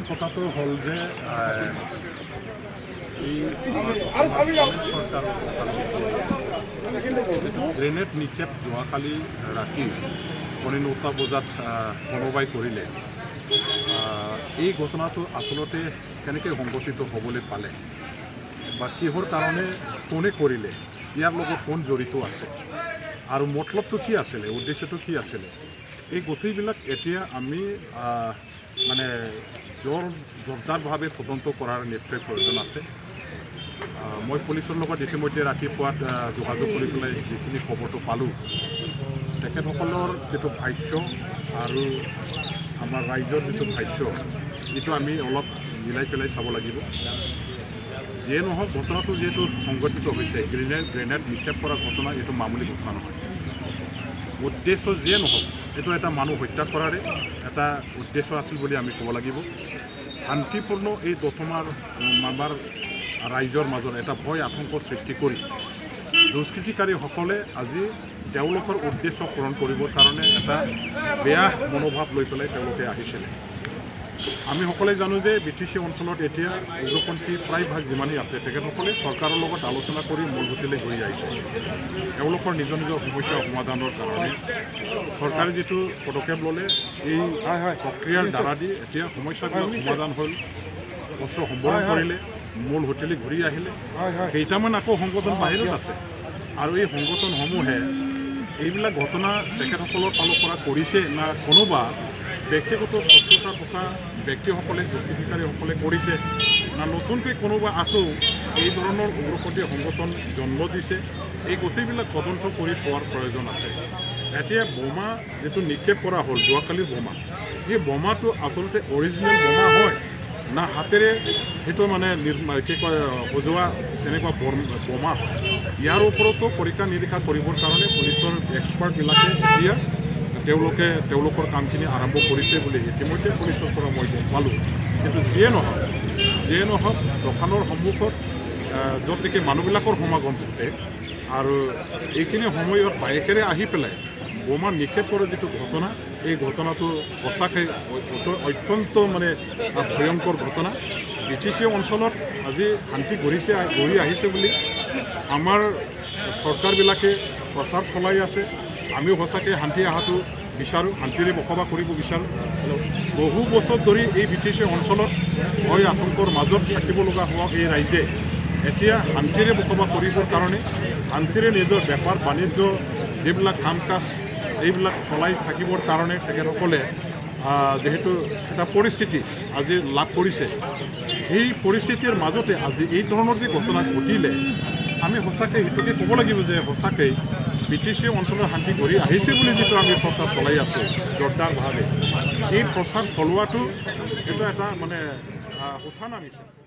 প্ৰথম কথাটো হ'ল যে এই চৰকাৰ গ্ৰেনেড নিক্ষেপ যোৱাকালি ৰাতি 9টা বজাত কোনোবাই কৰিলে এই ঘটনাটো আচলতে কেনেকৈ সংঘটিত হ'বলৈ পালে বা কিহৰ কাৰণে কোনে কৰিলে ইয়াৰ লগত কোন জড়িত আছে আৰু মতলবটো কি আছিলে উদ্দেশ্যটো কি আছিলে এই গোটেইবিলাক এতিয়া আমি মানে জোৰদাৰভাৱে তদন্ত কৰাৰ নিশ্চয় প্ৰয়োজন আছে মই পুলিচৰ লগত ইতিমধ্যে ৰাতিপুৱাত যোগাযোগ কৰি পেলাই যিখিনি খবৰটো পালোঁ তেখেতসকলৰ যিটো ভাষ্য আৰু আমাৰ ৰাইজৰ যিটো ভাষ্য এইটো আমি অলপ মিলাই পেলাই চাব লাগিব যিয়ে নহওক ঘটনাটো যিহেতু সংঘটিত হৈছে গ্ৰেনেড নিক্ষেপ কৰা ঘটনা এইটো মামুলি ঘটনা নহয় উদ্দেশ্য যিয়ে নহওক এইটো এটা মানুহ হত্যা কৰাৰে এটা উদ্দেশ্য আছিল বুলি আমি ক'ব লাগিব শান্তিপূৰ্ণ এই দতমাৰ আমাৰ ৰাইজৰ মাজত এটা ভয় আতংক সৃষ্টি কৰি দুষ্কৃতিকাৰীসকলে আজি তেওঁলোকৰ উদ্দেশ্য পূৰণ কৰিবৰ কাৰণে এটা বেয়া মনোভাৱ লৈ পেলাই তেওঁলোকে আহিছিলে আমি সকলোৱে জানো যে BTC অঞ্চলত এতিয়া উগ্ৰপন্থী প্ৰায়ভাগ যিমানেই আছে তেখেতসকলে চৰকাৰৰ লগত আলোচনা কৰি মূলভূতিলৈ ঘূৰি আহিছে তেওঁলোকৰ নিজৰ নিজৰ সমস্যা সমাধানৰ কাৰণে চৰকাৰে যিটো পদক্ষেপ ল'লে এই প্ৰক্ৰিয়াৰ দ্বাৰা দি এতিয়া সমস্যাবিলাক সমাধান হ'ল অস্ত্ৰ সম্বৰণ কৰিলে মূল হোটেলে ঘূৰি আহিলে কেইটামান আকৌ সংগঠন বাহিৰত আছে আৰু এই সংগঠনসমূহে এইবিলাক ঘটনা তেখেতসকলৰ ফালৰ পৰা কৰিছে না কোনোবা ব্যক্তিগত শত্ৰুতা থকা ব্যক্তিসকলে দুষ্কৃতিকাৰীসকলে কৰিছে না নতুনকৈ কোনোবা আকৌ এই ধৰণৰ উগ্ৰপন্থী সংগঠন জন্ম দিছে এই গোটেইবিলাক তদন্ত কৰি চোৱাৰ প্ৰয়োজন আছে এতিয়া বোমা যিটো নিক্ষেপ কৰা হ'ল যোৱাকালিৰ বোমা এই বোমাটো আচলতে অৰিজিনেল বোমা হয় না হাতেৰে সেইটো মানে কি কয় সজোৱা তেনেকুৱা বোমা ইয়াৰ ওপৰতো পৰীক্ষা নিৰীক্ষা কৰিবৰ কাৰণে পুলিচৰ এক্সপাৰ্টবিলাকে এতিয়া তেওঁলোকৰ কামখিনি আৰম্ভ কৰিছে বুলি ইতিমধ্যে পুলিচৰ পৰা মই পালোঁ কিন্তু যিয়ে নহওক দোকানৰ সন্মুখত য'ত নেকি মানুহবিলাকৰ সমাগম ঘটে আৰু এইখিনি সময়ত বাইকেৰে আহি পেলাই বোমা নিক্ষেপ কৰাৰ যিটো ঘটনা এই ঘটনাটো সঁচাকৈ অত্যন্ত মানে ভয়ংকৰ ঘটনা BTC অঞ্চলত আজি শান্তি গঢ়ি আহিছে বুলি আমাৰ চৰকাৰবিলাকে প্ৰচাৰ চলাই আছে আমিও সঁচাকৈ শান্তি অহাটো বিচাৰোঁ শান্তিৰে বসবাস কৰিব বিচাৰোঁ বহু বছৰ ধৰি এই BTC অঞ্চলত ভয় আতংকৰ মাজত থাকিব লগা হোৱা এই ৰাইজে এতিয়া শান্তিৰে বসবাস কৰিবৰ কাৰণে শান্তিৰে নিজৰ বেপাৰ বাণিজ্য যিবিলাক কাম কাজ এইবিলাক চলাই থাকিবৰ কাৰণে তেখেতসকলে যেহেতু এটা পৰিস্থিতি আজি লাভ কৰিছে সেই পৰিস্থিতিৰ মাজতে আজি এই ধৰণৰ যে ঘটনা ঘটিলে আমি সঁচাকৈ সেইটোকে ক'ব লাগিব যে সঁচাকৈ BTC অঞ্চলৰ শান্তি গঢ়ি আহিছে বুলি যিটো আমি প্ৰচাৰ চলাই আছোঁ জোৰদাৰভাৱে এই প্ৰচাৰ চলোৱাটো এইটো এটা মানে সূচনা নিচিনা